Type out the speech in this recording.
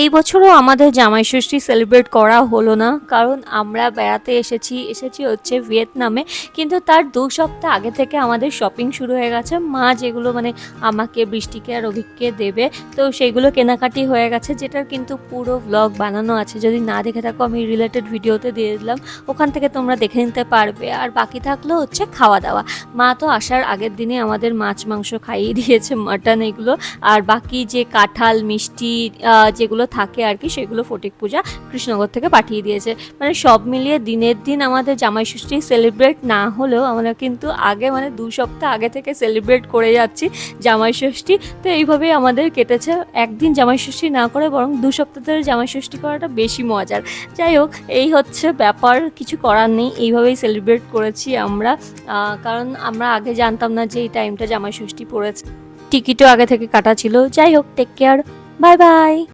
এই বছরও আমাদের জামাই ষষ্ঠী সেলিব্রেট করা হলো না, কারণ আমরা বেড়াতে এসেছি হচ্ছে ভিয়েতনামে। কিন্তু তার 2 সপ্তাহ আগে থেকে আমাদের শপিং শুরু হয়ে গেছে। মা যেগুলো মানে আমাকে, বৃষ্টিকে আর অভিককে দেবে, তো সেগুলো কেনাকাটি হয়ে গেছে, যেটার কিন্তু পুরো ব্লগ বানানো আছে। যদি না দেখে থাকো আমি রিলেটেড ভিডিওতে দিয়ে দিলাম, ওখান থেকে তোমরা দেখে নিতে পারবে। আর বাকি থাকলো হচ্ছে খাওয়া দাওয়া। মা তো আসার আগের দিনে আমাদের মাছ মাংস খাইয়ে দিয়েছে, মাটন এগুলো। আর বাকি যে কাঁঠাল মিষ্টি যেগুলো থাকে আর কি, সেগুলো ফটিক পূজা কৃষ্ণনগর থেকে পাঠিয়ে দিয়েছে। মানে সব মিলিয়ে দিনের দিন আমাদের জামাই ষষ্ঠী সেলিব্রেট না হলেও আমরা কিন্তু আগে মানে 2 সপ্তাহ আগে থেকে সেলিব্রেট করে যাচ্ছি জামাই ষষ্ঠী। তো এইভাবেই আমাদের কেটেছে। একদিন জামাই ষষ্ঠী না করে বরং 2 সপ্তাহ ধরে জামাই ষষ্ঠী করাটা বেশি মজার। যাই হোক, এই হচ্ছে ব্যাপার, কিছু করার নেই, এইভাবেই সেলিব্রেট করেছি আমরা। কারণ আমরা আগে জানতাম না যে এই টাইমটা জামাই ষষ্ঠী পড়েছে। টিকিটও আগে থেকে কাটা ছিল। যাই হোক, টেক কেয়ার, বাই বাই।